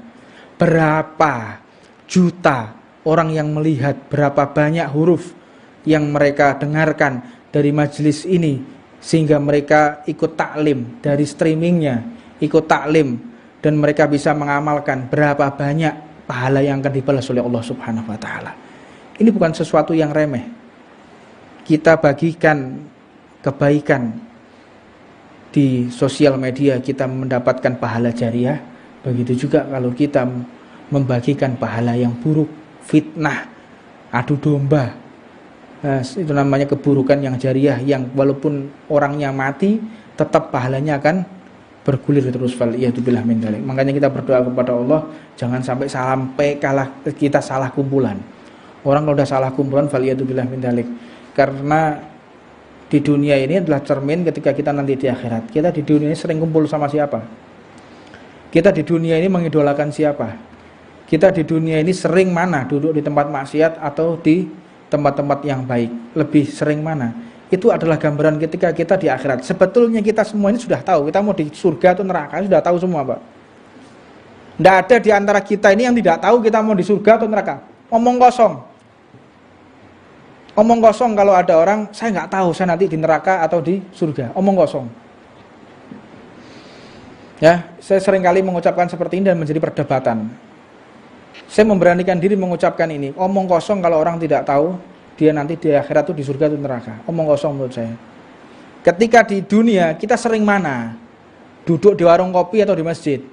Berapa juta orang yang melihat, berapa banyak huruf yang mereka dengarkan dari majelis ini, sehingga mereka ikut taklim dari streamingnya, ikut taklim, dan mereka bisa mengamalkan. Berapa banyak pahala yang akan dibalas oleh Allah Subhanahu wa taala. Ini bukan sesuatu yang remeh. Kita bagikan kebaikan di sosial media, kita mendapatkan pahala jariah. Begitu juga kalau kita membagikan pahala yang buruk, fitnah, adu domba, itu namanya keburukan yang jariah, yang walaupun orangnya mati tetap pahalanya akan bergulir terus. Waliyadzubillah min dzalik. Makanya kita berdoa kepada Allah, jangan sampai kita salah kumpulan. Orang kalau udah salah kumpulan, waliyadzubillah min dzalik. Karena di dunia ini adalah cermin ketika kita nanti di akhirat. Kita di dunia ini sering kumpul sama siapa? Kita di dunia ini mengidolakan siapa? Kita di dunia ini sering mana? Duduk di tempat maksiat atau di tempat-tempat yang baik? Lebih sering mana? Itu adalah gambaran ketika kita di akhirat. Sebetulnya kita semua ini sudah tahu, kita mau di surga atau neraka, sudah tahu semua, Pak. Tidak ada di antara kita ini yang tidak tahu kita mau di surga atau neraka. Omong kosong. Omong kosong kalau ada orang, saya nggak tahu saya nanti di neraka atau di surga. Omong kosong. Ya, saya seringkali mengucapkan seperti ini dan menjadi perdebatan. Saya memberanikan diri mengucapkan ini. Omong kosong kalau orang tidak tahu dia nanti di akhirat itu di surga atau neraka. Omong kosong menurut saya. Ketika di dunia kita sering mana? Duduk di warung kopi atau di masjid.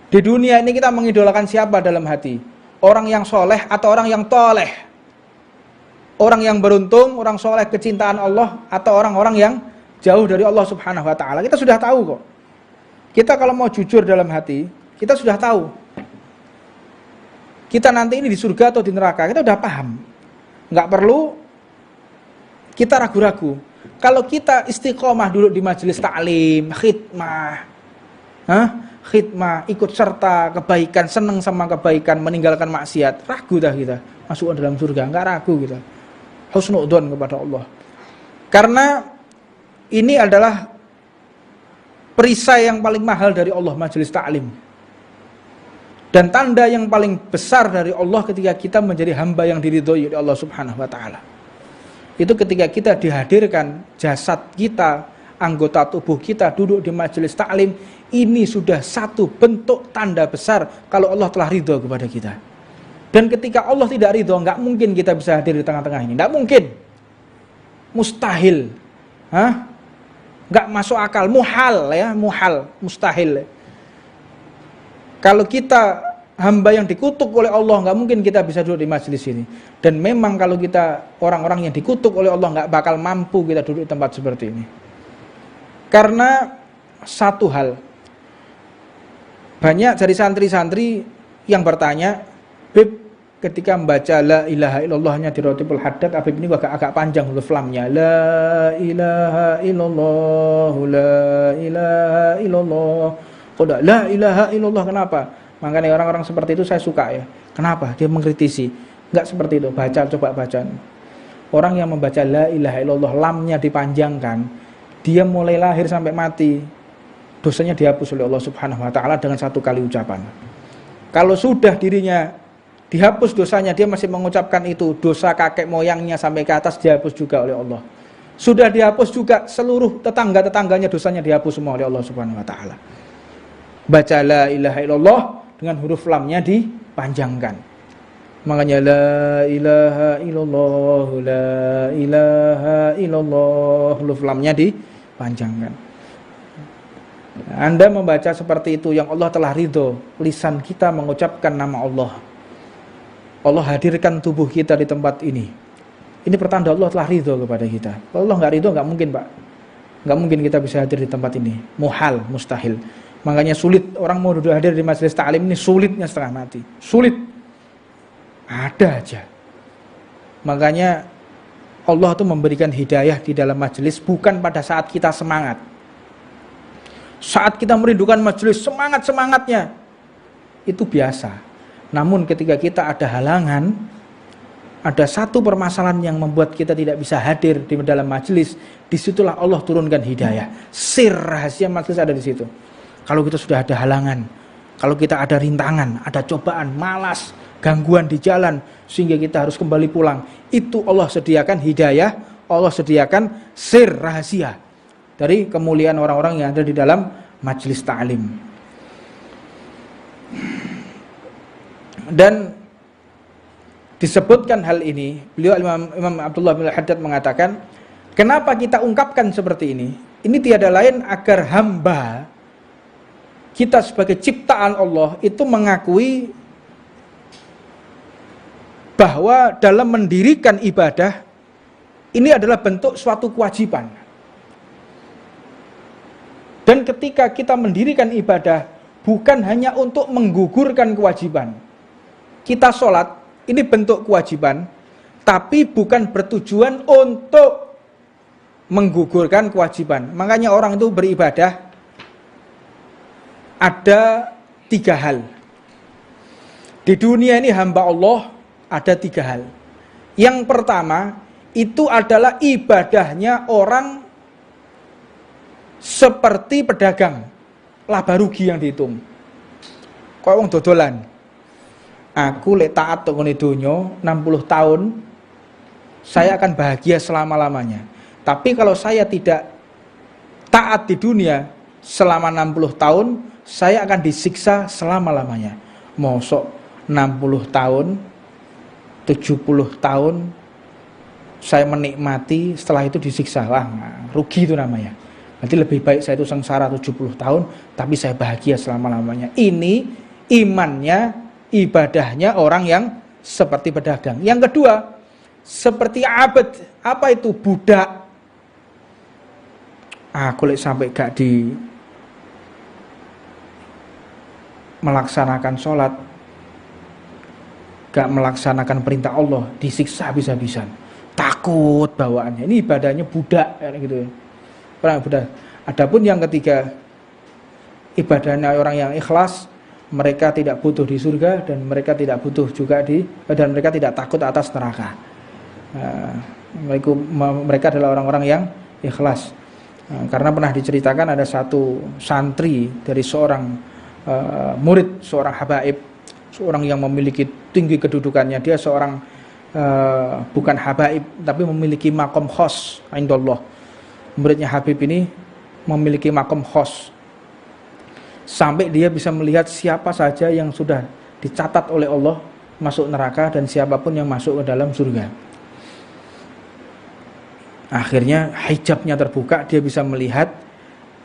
Di dunia ini kita mengidolakan siapa dalam hati? Orang yang soleh atau orang yang toleh? Orang yang beruntung, orang soleh kecintaan Allah, atau orang-orang yang jauh dari Allah Subhanahu wa taala. Kita sudah tahu kok. Kita kalau mau jujur dalam hati, kita sudah tahu. Kita nanti ini di surga atau di neraka, kita sudah paham. Nggak perlu kita ragu-ragu. Kalau kita istiqomah dulu di majelis taklim, khidmah, ikut serta kebaikan, senang sama kebaikan, meninggalkan maksiat, ragu dah kita masuk ke dalam surga, nggak ragu kita. Husnudzon kepada Allah. Karena ini adalah perisai yang paling mahal dari Allah, majelis taklim. Dan tanda yang paling besar dari Allah ketika kita menjadi hamba yang diridhoi oleh Allah Subhanahu wa taala. Itu ketika kita dihadirkan jasad kita, anggota tubuh kita duduk di majelis taklim, ini sudah satu bentuk tanda besar kalau Allah telah ridho kepada kita. Dan ketika Allah tidak ridho, nggak mungkin kita bisa hadir di tengah-tengah ini, nggak mungkin, mustahil, nggak masuk akal, muhal ya, muhal, mustahil. Kalau kita hamba yang dikutuk oleh Allah, nggak mungkin kita bisa duduk di majelis ini. Dan memang kalau kita orang-orang yang dikutuk oleh Allah, nggak bakal mampu kita duduk di tempat seperti ini. Karena satu hal, banyak dari santri-santri yang bertanya, Bib, ketika membaca la ilaha illallahnya di Rotibul Haddad, Habib ini agak panjang huruf lamnya. La ilaha illallah, la ilaha illallah. Kok la ilaha illallah, kenapa? Makanya orang-orang seperti itu saya suka ya. Kenapa? Dia mengkritisi. Enggak seperti itu. Baca, coba baca. Orang yang membaca la ilaha illallah, lamnya dipanjangkan, dia mulai lahir sampai mati, dosanya dihapus oleh Allah Subhanahu wa taala dengan satu kali ucapan. Kalau sudah dirinya dihapus dosanya, dia masih mengucapkan itu, dosa kakek moyangnya sampai ke atas dihapus juga oleh Allah. Sudah dihapus juga seluruh tetangga-tetangganya, dosanya dihapus semua oleh Allah Subhanahu wa taala. Baca la ilaha illallah dengan huruf lamnya dipanjangkan. Makanya la ilaha illallah, la ilaha illallah, huruf lamnya dipanjangkan. Anda membaca seperti itu, yang Allah telah ridho, lisan kita mengucapkan nama Allah. Allah hadirkan tubuh kita di tempat ini. Ini pertanda Allah telah ridho kepada kita. Kalau Allah nggak ridho, nggak mungkin, Pak. Nggak mungkin kita bisa hadir di tempat ini. Muhal, mustahil. Makanya sulit orang mau duduk hadir di majelis ta'lim ini, sulitnya setengah mati. Sulit. Ada aja. Makanya Allah tuh memberikan hidayah di dalam majelis bukan pada saat kita semangat. Saat kita merindukan majelis, semangat-semangatnya itu biasa. Namun ketika kita ada halangan, ada satu permasalahan yang membuat kita tidak bisa hadir di dalam majelis, disitulah Allah turunkan hidayah. Sir rahasia majelis ada di situ. Kalau kita sudah ada halangan, kalau kita ada rintangan, ada cobaan, malas, gangguan di jalan, sehingga kita harus kembali pulang, itu Allah sediakan hidayah, Allah sediakan sir rahasia dari kemuliaan orang-orang yang ada di dalam majelis ta'lim. Dan disebutkan hal ini, beliau Imam Abdullah bin Haddad mengatakan, kenapa kita ungkapkan seperti ini? Ini tiada lain agar hamba kita sebagai ciptaan Allah itu mengakui bahwa dalam mendirikan ibadah ini adalah bentuk suatu kewajiban. Dan ketika kita mendirikan ibadah bukan hanya untuk menggugurkan kewajiban. Kita sholat, ini bentuk kewajiban, tapi bukan bertujuan untuk menggugurkan kewajiban. Makanya orang itu beribadah ada 3 hal. Di dunia ini hamba Allah ada 3 hal. Yang pertama, itu adalah ibadahnya orang seperti pedagang, laba rugi yang dihitung. Kok wong dodolan. Aku lek taat tok ngene donya 60 tahun, saya akan bahagia selama-lamanya. Tapi kalau saya tidak taat di dunia selama 60 tahun, saya akan disiksa selama-lamanya. Mosok 60 tahun, 70 tahun saya menikmati, setelah itu disiksa. Wah, rugi itu namanya. Berarti lebih baik saya itu sengsara 70 tahun, tapi saya bahagia selama-lamanya. Ini imannya, ibadahnya orang yang seperti pedagang. Yang kedua, seperti abad. Apa itu? Budak. Aku lek sampai gak di melaksanakan sholat, gak melaksanakan perintah Allah, disiksa habis-habisan. Takut bawaannya. Ini ibadahnya budak kayak gitu ya. Orang budak. Adapun yang ketiga, ibadahnya orang yang ikhlas, mereka tidak butuh di surga dan mereka tidak butuh juga dan mereka tidak takut atas neraka. Mereka adalah orang-orang yang ikhlas. Karena pernah diceritakan ada satu santri dari seorang murid, seorang habaib, seorang yang memiliki tinggi kedudukannya. Dia seorang bukan habaib tapi memiliki makom khos indallah. Muridnya Habib ini memiliki makom khos. Sampai dia bisa melihat siapa saja yang sudah dicatat oleh Allah masuk neraka dan siapapun yang masuk ke dalam surga. Akhirnya hijabnya terbuka, dia bisa melihat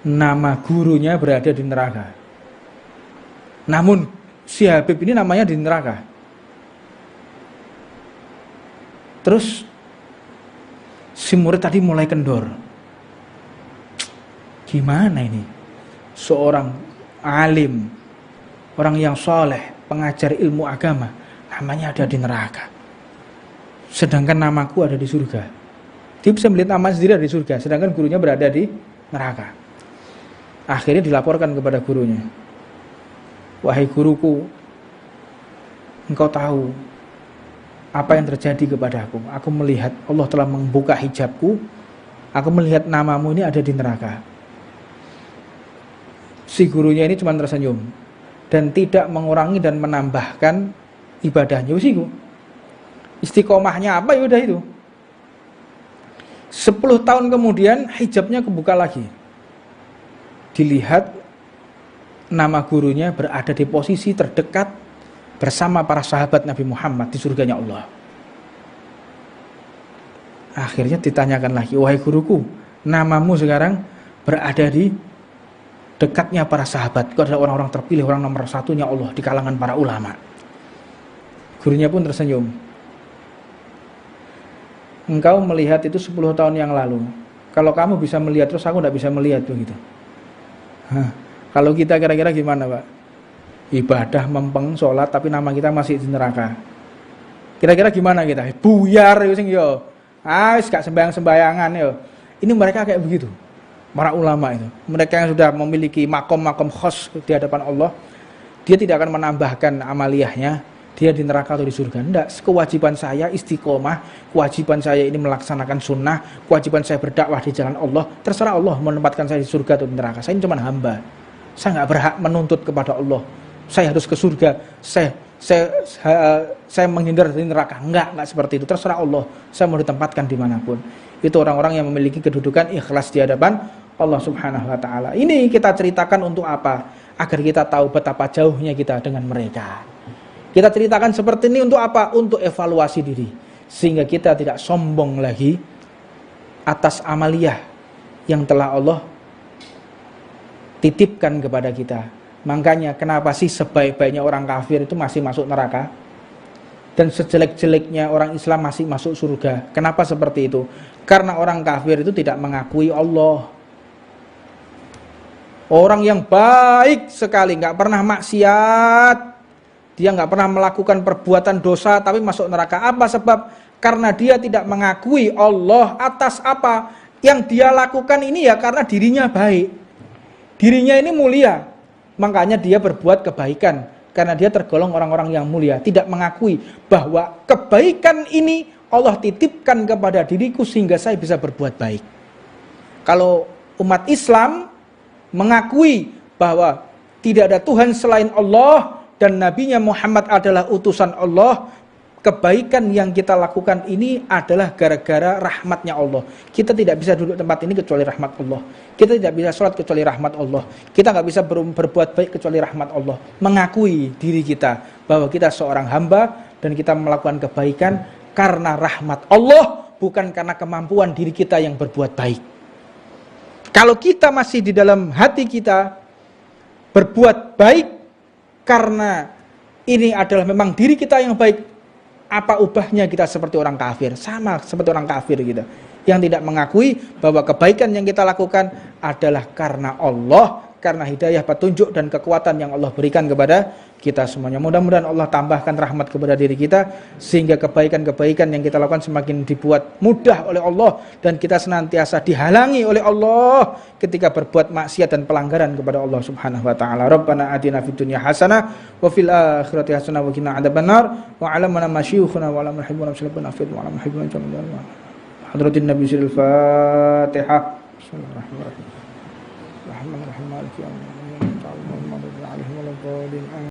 nama gurunya berada di neraka. Namun si Habib ini namanya di neraka. Terus si murid tadi mulai kendor. Gimana ini? Seorang alim, orang yang soleh, pengajar ilmu agama, namanya ada di neraka. Sedangkan namaku ada di surga. Dia bisa melihat nama sendiri ada di surga, sedangkan gurunya berada di neraka. Akhirnya dilaporkan kepada gurunya. Wahai guruku, engkau tahu apa yang terjadi kepadaku. Aku melihat Allah telah membuka hijabku. Aku melihat namamu ini ada di neraka. Si gurunya ini cuma tersenyum dan tidak mengurangi dan menambahkan ibadahnya. Usiku, istiqomahnya apa? Ya udah itu. 10 tahun kemudian hijabnya kebuka lagi. Dilihat nama gurunya berada di posisi terdekat bersama para sahabat Nabi Muhammad di surganya Allah. Akhirnya ditanyakan lagi, wahai guruku, namamu sekarang berada di dekatnya para sahabat. Kau adalah orang-orang terpilih, orang nomor satunya Allah di kalangan para ulama. Gurunya pun tersenyum. Engkau melihat itu 10 tahun yang lalu. Kalau kamu bisa melihat terus aku tidak bisa melihat begitu. Kalau kita kira-kira gimana, Pak? Ibadah mempeng, sholat, tapi nama kita masih di neraka. Kira-kira gimana kita? Buyar sing yo. Wis gak sembahyang-sembayangan yo. Ini mereka kayak begitu. Para ulama itu. Mereka yang sudah memiliki makom-makom khos di hadapan Allah, dia tidak akan menambahkan amaliyahnya, dia di neraka atau di surga. Enggak, kewajiban saya istiqomah, kewajiban saya ini melaksanakan sunnah, kewajiban saya berdakwah di jalan Allah. Terserah Allah menempatkan saya di surga atau di neraka. Saya ini cuma hamba. Saya nggak berhak menuntut kepada Allah. Saya harus ke surga. Saya menghindar dari neraka. Enggak seperti itu. Terserah Allah. Saya mau ditempatkan dimanapun. Itu orang-orang yang memiliki kedudukan ikhlas di hadapan Allah Subhanahu Wa Taala. Ini kita ceritakan untuk apa? Agar kita tahu betapa jauhnya kita dengan mereka. Kita ceritakan seperti ini untuk apa? Untuk evaluasi diri. Sehingga kita tidak sombong lagi atas amaliyah yang telah Allah titipkan kepada kita. Makanya kenapa sih sebaik-baiknya orang kafir itu masih masuk neraka dan sejelek-jeleknya orang Islam masih masuk surga? Kenapa seperti itu? Karena orang kafir itu tidak mengakui Allah. Orang yang baik sekali, gak pernah maksiat, dia gak pernah melakukan perbuatan dosa, tapi masuk neraka. Apa sebab? Karena dia tidak mengakui Allah atas apa yang dia lakukan ini, ya karena dirinya baik, dirinya ini mulia, makanya dia berbuat kebaikan karena dia tergolong orang-orang yang mulia. Tidak mengakui bahwa kebaikan ini Allah titipkan kepada diriku sehingga saya bisa berbuat baik. Kalau umat Islam mengakui bahwa tidak ada Tuhan selain Allah dan Nabi-Nya Muhammad adalah utusan Allah, kebaikan yang kita lakukan ini adalah gara-gara rahmatnya Allah. Kita tidak bisa duduk tempat ini kecuali rahmat Allah. Kita tidak bisa sholat kecuali rahmat Allah. Kita nggak bisa berbuat baik kecuali rahmat Allah. Mengakui diri kita bahwa kita seorang hamba dan kita melakukan kebaikan karena rahmat Allah, bukan karena kemampuan diri kita yang berbuat baik. Kalau kita masih di dalam hati kita berbuat baik karena ini adalah memang diri kita yang baik, apa ubahnya kita seperti orang kafir? Sama seperti orang kafir gitu, yang tidak mengakui bahwa kebaikan yang kita lakukan adalah karena Allah, karena hidayah, petunjuk dan kekuatan yang Allah berikan kepada kita semuanya. Mudah-mudahan Allah tambahkan rahmat kepada diri kita sehingga kebaikan-kebaikan yang kita lakukan semakin dibuat mudah oleh Allah dan kita senantiasa dihalangi oleh Allah ketika berbuat maksiat dan pelanggaran kepada Allah Subhanahu wa taala. Rabbana atina fid dunya hasanah wa fil akhirati hasanah wa qina adzabannar wa 'alamana masyaykhuna wa 'alamana hibbuna sallallahu alaihi wa 'alamana hibbuna sallallahu hadratin nabi sallallahu Fatihah. Bismillahirrahmanirrahim. Rahmanir Rahim Maliki Yaumiddin.